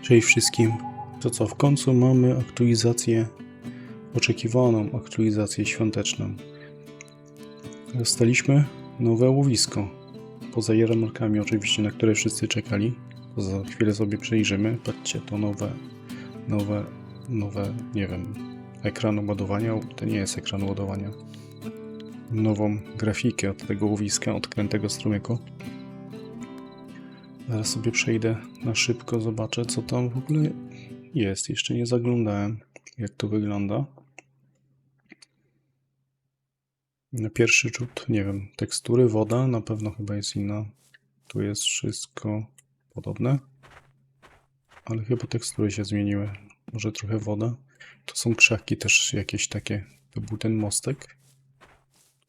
Cześć wszystkim. To co, w końcu mamy aktualizację, oczekiwaną aktualizację świąteczną. Dostaliśmy nowe łowisko. Poza jarmarkami oczywiście, na które wszyscy czekali. To za chwilę sobie przejrzymy. Patrzcie, to nowe, nie wiem, ekran ładowania. To nie jest ekran ładowania. Nową grafikę od tego łowiska, od krętego strumyku. Zaraz sobie przejdę na szybko, zobaczę co tam w ogóle jest. Jeszcze nie zaglądałem, jak to wygląda. Na pierwszy rzut, nie wiem, tekstury, woda, na pewno chyba jest inna. Tu jest wszystko podobne, ale chyba tekstury się zmieniły. Może trochę woda. Tu są krzaki też jakieś takie. To był ten mostek.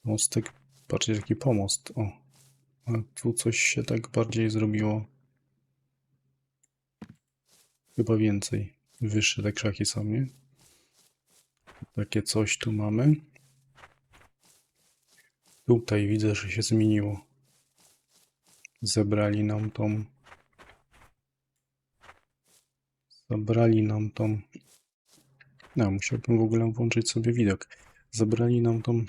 Mostek, patrzcie jaki pomost. O, a tu coś się tak bardziej zrobiło. Chyba więcej. Wyższe te krzaki są, nie? Takie coś tu mamy. Tutaj widzę, że się zmieniło. Zabrali nam tą... No, musiałbym w ogóle włączyć sobie widok. Zabrali nam tą...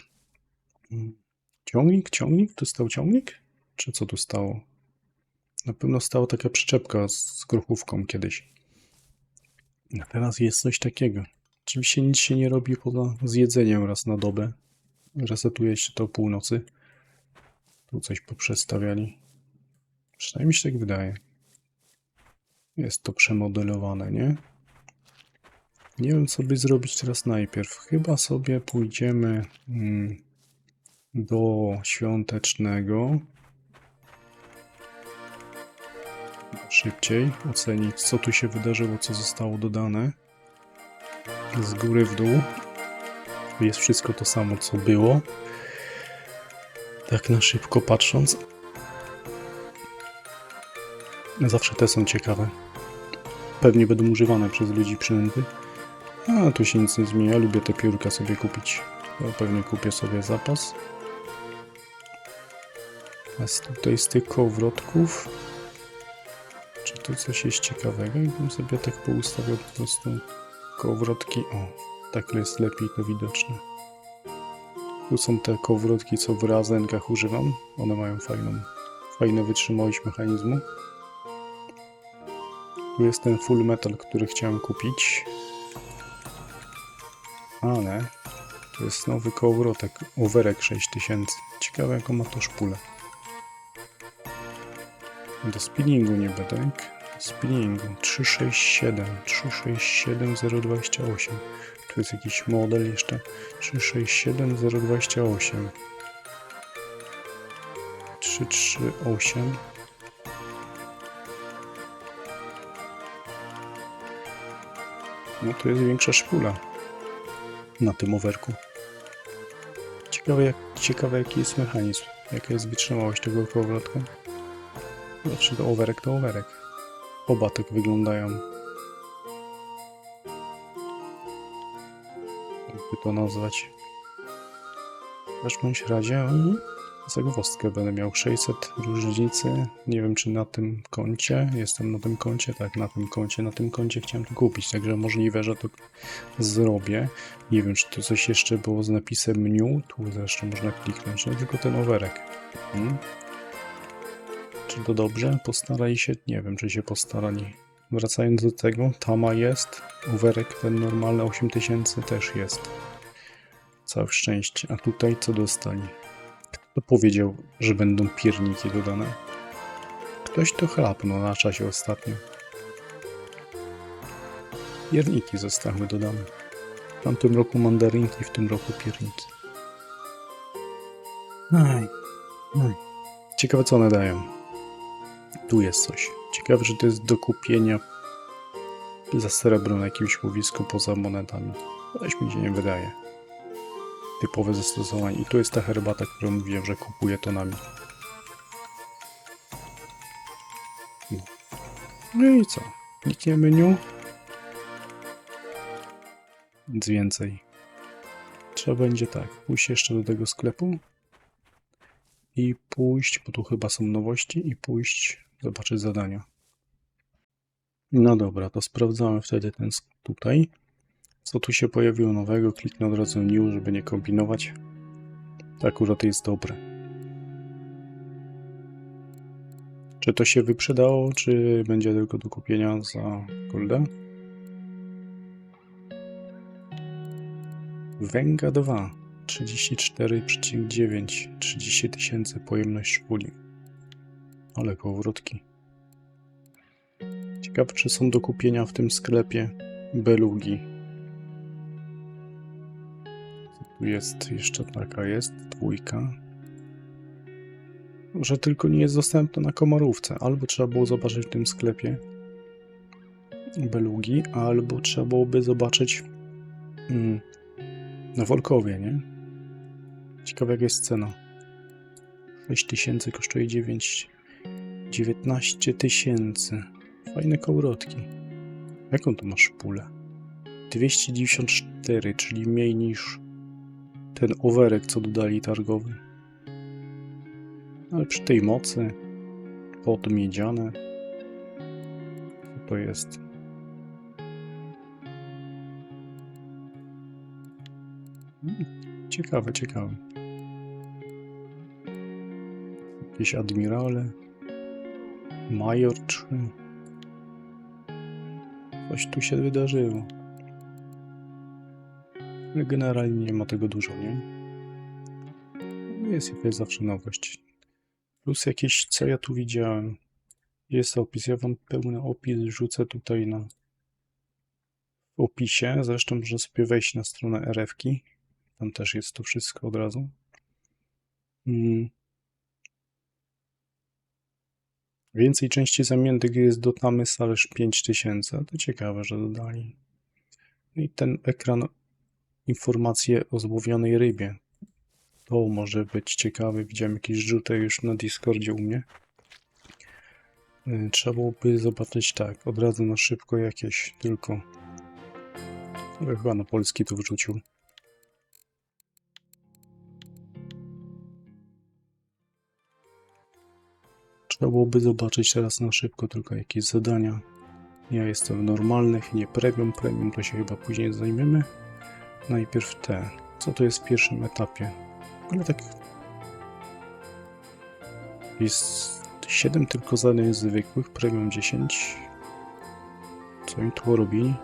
Ciągnik? Tu stał ciągnik? Czy co tu stało? Na pewno stała taka przyczepka z grochówką kiedyś. A teraz jest coś takiego. Oczywiście nic się nie robi poza zjedzeniem raz na dobę. Resetuje się to o północy. Tu coś poprzestawiali. Przynajmniej mi się tak wydaje. Jest to przemodelowane, nie? Nie wiem, co by zrobić teraz najpierw. Chyba sobie pójdziemy do świątecznego. Szybciej ocenić, co tu się wydarzyło, co zostało dodane. Z góry w dół. Jest wszystko to samo, co było. Tak na szybko patrząc. Zawsze te są ciekawe. Pewnie będą używane przez ludzi przynęty. A tu się nic nie zmienia. Lubię te piórka sobie kupić. Ja pewnie kupię sobie zapas. A tutaj z tych kołowrotków. Czy tu coś jest ciekawego? Jakbym sobie tak poustawiał po prostu kołowrotki. O, tak jest lepiej to widoczne. Tu są te kołowrotki, co w razenkach używam. One mają fajną wytrzymałość mechanizmu. Tu jest ten full metal, który chciałem kupić. Ale to jest nowy kołowrotek. Overek 6000. Ciekawe jaką ma to szpulę. Do spinningu nie będę. Spinningu 367 028. Tu jest jakiś model jeszcze 367 028. 338. No to jest większa szpula na tym overku. Ciekawe jaki jest mechanizm, jaka jest wytrzymałość tego kołowrotka. Znaczy to overek. Oba tak wyglądają. Jakby to nazwać. W każdym razie zagwozdkę będę miał 600 różnicy. Nie wiem czy na tym koncie. Jestem na tym koncie. Tak, na tym koncie. Na tym koncie chciałem to kupić. Także możliwe, że to zrobię. Nie wiem czy to coś jeszcze było z napisem new. Tu zresztą można kliknąć. No tylko ten overek. Czy to dobrze? Postarali się? Nie wiem, czy się postarali. Wracając do tego, Tama jest, overek ten normalny 8000 też jest. Całe szczęście. A tutaj co dostali? Kto powiedział, że będą pierniki dodane? Ktoś to chlapnął na czasie ostatnio. Pierniki zostały dodane. W tamtym roku mandarynki, w tym roku pierniki. Ciekawe co one dają. Tu jest coś. Ciekawe, że to jest do kupienia za srebro na jakimś łowisku poza monetami. Coś mi się nie wydaje. Typowe zastosowanie. I tu jest ta herbata, którą mówiłem, że kupuję tonami. No i co? Klikniemy menu. Nic więcej. Trzeba będzie tak, pójść jeszcze do tego sklepu. I pójść, bo tu chyba są nowości, i pójść zobaczyć zadania. No dobra, to sprawdzamy wtedy tutaj. Co tu się pojawiło nowego? Kliknę od razu new, żeby nie kombinować. To akurat jest dobre. Czy to się wyprzedało, czy będzie tylko do kupienia za golda? Węga 2. 34,9. 30 000 pojemność szpuli. Ale kołowrotki. Ciekawe, czy są do kupienia w tym sklepie belugi. Tu jest jeszcze taka jest, 2. Że tylko nie jest dostępna na Komorówce. Albo trzeba było zobaczyć w tym sklepie belugi, albo trzeba byłoby zobaczyć na Wolkowie, nie? Ciekawe, jaka jest cena. 6000 kosztuje 19 000. Fajne kołowrotki. Jaką tu masz pulę? 294, czyli mniej niż ten overek, co dodali targowy. Ale przy tej mocy podmiedziane. Co to jest? Ciekawe, ciekawe. Jakieś admirale. Major 3. Coś tu się wydarzyło. Ale generalnie nie ma tego dużo, nie? Jest jakaś zawsze nowość. Plus jakieś, co ja tu widziałem. Jest opis. Ja wam pełny opis rzucę tutaj w opisie. Zresztą można sobie wejść na stronę RF-ki. Tam też jest to wszystko od razu. Więcej części zamiennych jest do Tamys, ależ 5000. To ciekawe, że dodali. No i ten ekran, informacje o złowionej rybie. To może być ciekawe. Widziałem jakieś rzuty już na Discordzie u mnie. Trzeba byłoby zobaczyć tak, od razu na szybko jakieś tylko. Ale chyba na polski to wrzucił. Trzeba byłoby zobaczyć teraz na szybko tylko jakieś zadania. Ja jestem w normalnych, nie premium. Premium to się chyba później zajmiemy. Najpierw te. Co to jest w pierwszym etapie? Ale tak... Jest 7 tylko zadań zwykłych, premium 10. Co im tu robili?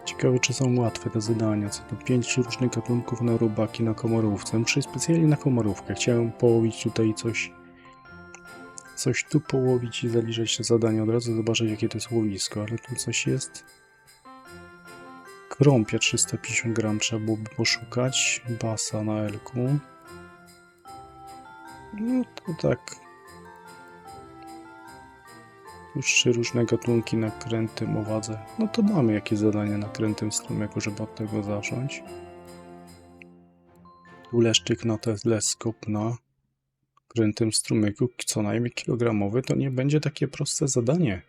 Ciekawe, czy są łatwe te zadania. Co to 5 różnych gatunków na robaki na komorówce. Muszę specjalnie na komorówkę. Chciałem połowić tutaj coś tu połowić i zaliczać te zadania. Od razu zobaczyć, jakie to jest łowisko. Ale tu coś jest. Krąpia 350 gram trzeba byłoby poszukać. Basa na L-ku. No to tak. Już 3 różne gatunki na krętym owadze. No to mamy jakieś zadanie na krętym strumyku, żeby od tego zacząć. Tu leszczyk na teleskop na krętym strumyku, co najmniej kilogramowy, to nie będzie takie proste zadanie.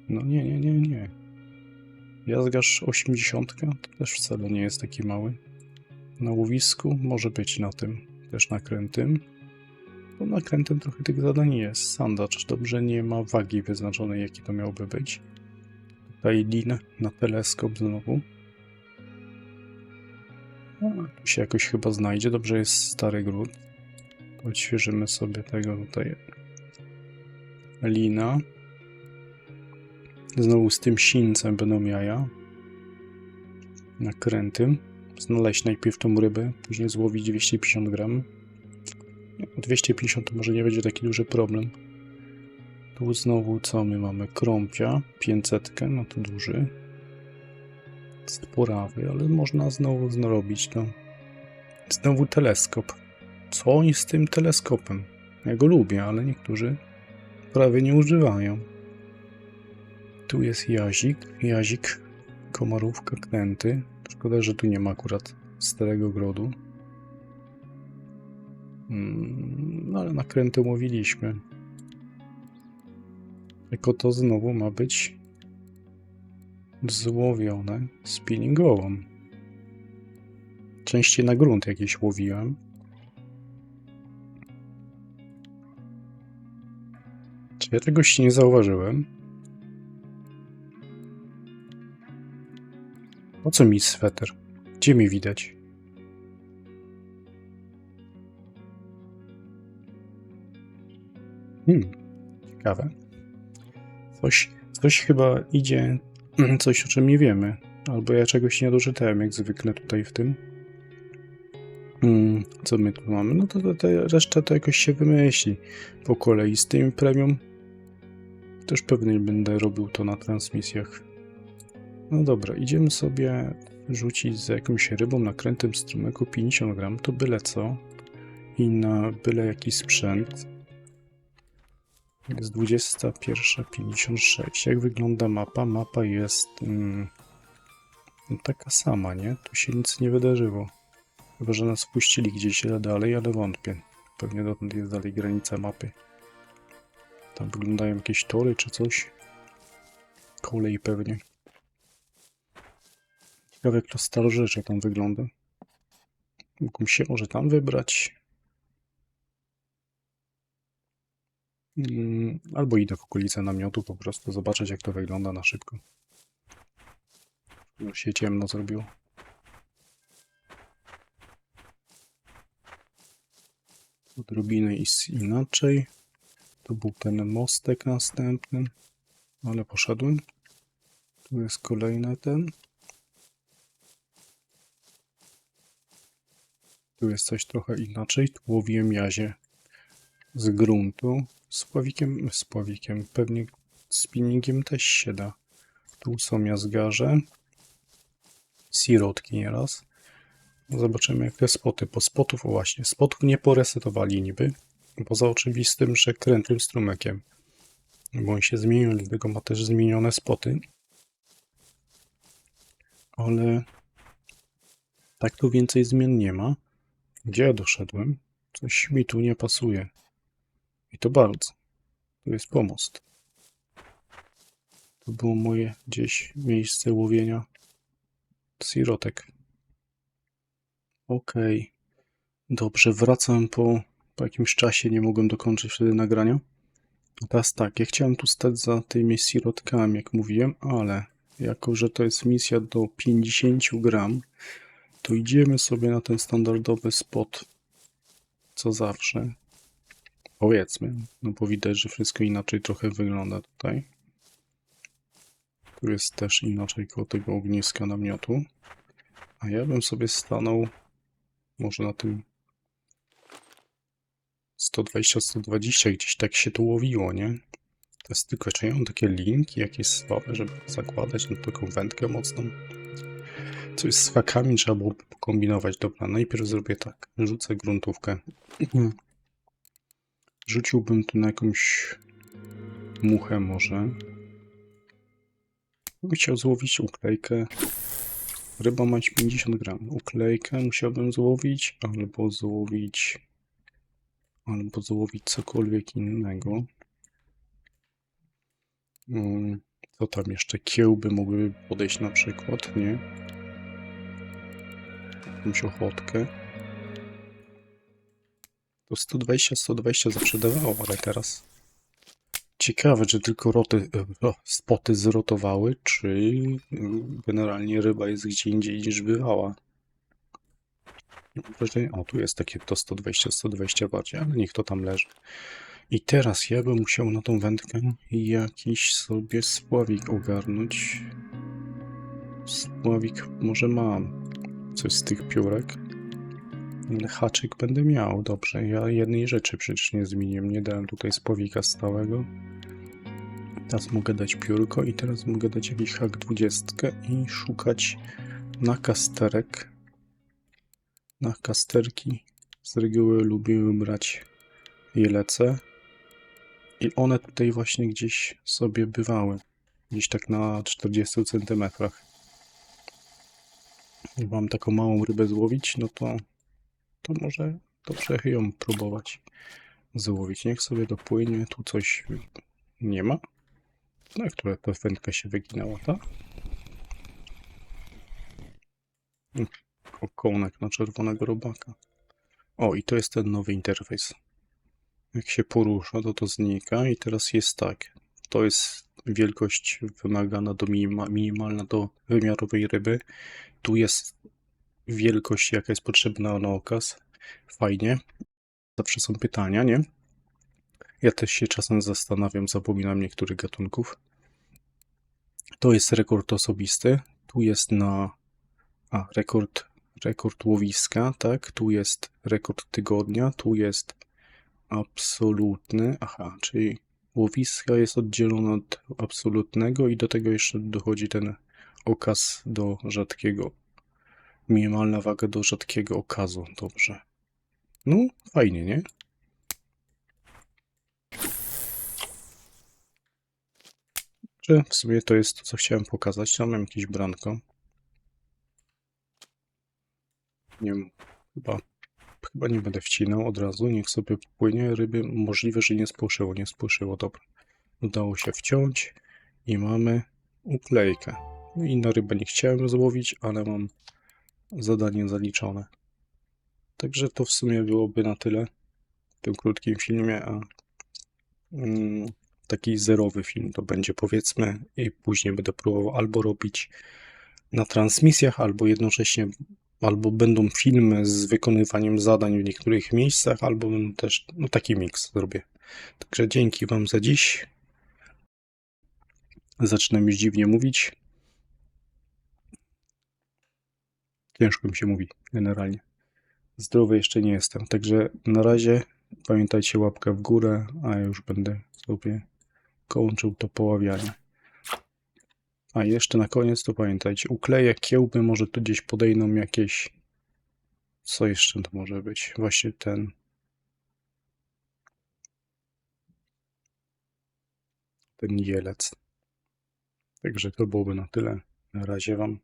No nie. Jazgarz 80 to też wcale nie jest taki mały. Na łowisku może być na tym, też na krętym. Bo na krętym trochę tych zadań jest. Sandacz dobrze nie ma wagi wyznaczonej, jaki to miałby być. Tutaj lin na teleskop znowu. Tu się jakoś chyba znajdzie. Dobrze jest stary grunt. Odświeżymy sobie tego tutaj. Lina. Znowu z tym sińcem będą jaja. Na krętym. Znaleźć najpierw tą rybę, później złowić 250 gram. 250 to może nie będzie taki duży problem. Tu znowu co my mamy? Krąpia, 500, no to duży. Sporawy, ale można znowu zrobić to. Znowu teleskop. Co oni z tym teleskopem? Ja go lubię, ale niektórzy prawie nie używają. Tu jest jazik, komorówka, kręty. Szkoda, że tu nie ma akurat starego grodu. No ale na kręty mówiliśmy. Tylko to znowu ma być złowione spinningową. Częściej na grunt jakieś łowiłem. Czy ja czegoś nie zauważyłem? Po co mi sweter? Gdzie mnie widać? Ciekawe. Coś chyba idzie, coś o czym nie wiemy. Albo ja czegoś nie doczytałem, jak zwykle tutaj w tym. Co my tu mamy? No to reszta to jakoś się wymyśli po kolei. Z tym premium też pewnie będę robił to na transmisjach. No dobra, idziemy sobie rzucić z jakąś rybą na krętym strumyku 50 gram, to byle co. I na byle jaki sprzęt. Jest 21:56. Jak wygląda mapa? Mapa jest taka sama, nie? Tu się nic nie wydarzyło. Chyba, że nas wpuścili gdzieś dalej, ale wątpię. Pewnie dotąd jest dalej granica mapy. Tam wyglądają jakieś tory czy coś. Kolej pewnie. Ciekawe jak to starożytnie tam wygląda. Mógłbym się może tam wybrać. Albo idę w okolice namiotu po prostu zobaczyć jak to wygląda na szybko. Już się ciemno zrobiło. Odrobinę jest inaczej. To był ten mostek następny. Ale poszedłem. Tu jest kolejny ten. Tu jest coś trochę inaczej. Tu łowiłem jazie z gruntu. Z pławikiem. Pewnie spinningiem też się da. Tu są jazgarze. Sirotki nieraz. Zobaczymy jak te spoty. Po spotów, o właśnie, spotów nie poresetowali niby. Poza oczywistym, że krętym strumykiem. Bo on się zmienił, dlatego ma też zmienione spoty. Ale tak tu więcej zmian nie ma. Gdzie ja doszedłem? Coś mi tu nie pasuje. I to bardzo. Tu jest pomost. To było moje gdzieś miejsce łowienia sirotek. Okej. Dobrze, wracam po jakimś czasie. Nie mogłem dokończyć wtedy nagrania. A teraz tak, ja chciałem tu stać za tymi sirotkami, jak mówiłem, ale jako, że to jest misja do 50 gram, to idziemy sobie na ten standardowy spot, co zawsze. Powiedzmy, no bo widać, że wszystko inaczej trochę wygląda tutaj. Tu jest też inaczej koło tego ogniska namiotu. A ja bym sobie stanął może na tym 120, gdzieś tak się to łowiło, nie? To jest tylko, czy ja mam takie linki jakieś słabe, żeby zakładać na taką wędkę mocną. Coś z hakami trzeba było kombinować. Dobra, najpierw zrobię tak. Rzucę gruntówkę. Rzuciłbym tu na jakąś muchę może. Bym chciał złowić uklejkę. Ryba ma 50 gram. Uklejkę musiałbym złowić, albo złowić cokolwiek innego. Co tam jeszcze? Kiełby mogłyby podejść na przykład, nie? Jakąś ochotkę. To 120 zawsze dawało, ale teraz... Ciekawe, czy tylko spoty zrotowały, czy generalnie ryba jest gdzie indziej niż bywała. Mam wrażenie, o tu jest takie to 120 bardziej, ale niech to tam leży. I teraz ja bym musiał na tą wędkę jakiś sobie spławik ogarnąć. Spławik może mam. Coś z tych piórek. Ale haczyk będę miał. Dobrze, ja jednej rzeczy przecież nie zmieniłem. Nie dałem tutaj spławika stałego. Teraz mogę dać piórko i teraz mogę dać jakiś hak 20 i szukać nakasterek. Nakasterki z reguły lubiły brać jelece. I one tutaj właśnie gdzieś sobie bywały. Gdzieś tak na 40 cm. Jak mam taką małą rybę złowić, no to może dobrze ją próbować złowić. Niech sobie dopłynie. Tu coś nie ma. No i która ta wędka się wyginęła, tak? Okonek na czerwonego robaka. O, i to jest ten nowy interfejs. Jak się porusza, to znika i teraz jest tak. To jest wielkość wymagana minimalna do wymiarowej ryby. Tu jest wielkość, jaka jest potrzebna na okaz. Fajnie. Zawsze są pytania, nie? Ja też się czasem zastanawiam, zapominam niektórych gatunków. To jest rekord osobisty. Tu jest rekord łowiska, tak? Tu jest rekord tygodnia. Tu jest absolutny. Aha, czyli łowiska jest oddzielone od absolutnego i do tego jeszcze dochodzi ten okaz do rzadkiego. Minimalna waga do rzadkiego okazu. Dobrze. No, fajnie, nie? Czy w sumie to jest to, co chciałem pokazać. Tam mam jakieś branko. Nie wiem, chyba nie będę wcinał od razu. Niech sobie płynie. Ryby możliwe, że nie spłoszyło. Nie spłoszyło, dobra. Udało się wciąć i mamy uklejkę. No, inna ryba nie chciałem złowić, ale mam zadanie zaliczone. Także to w sumie byłoby na tyle w tym krótkim filmie, a taki zerowy film to będzie, powiedzmy, i później będę próbował albo robić na transmisjach, albo jednocześnie, albo będą filmy z wykonywaniem zadań w niektórych miejscach, albo będą też, no taki miks zrobię. Także dzięki Wam za dziś. Zaczynam już dziwnie mówić. Ciężko mi się mówi generalnie. Zdrowy jeszcze nie jestem, także na razie pamiętajcie, łapkę w górę, a ja już będę sobie kończył to poławianie. A jeszcze na koniec to pamiętajcie, ukleję kiełby, może tu gdzieś podejdą jakieś... Co jeszcze to może być? Właśnie ten jelec. Także to byłoby na tyle. Na razie Wam.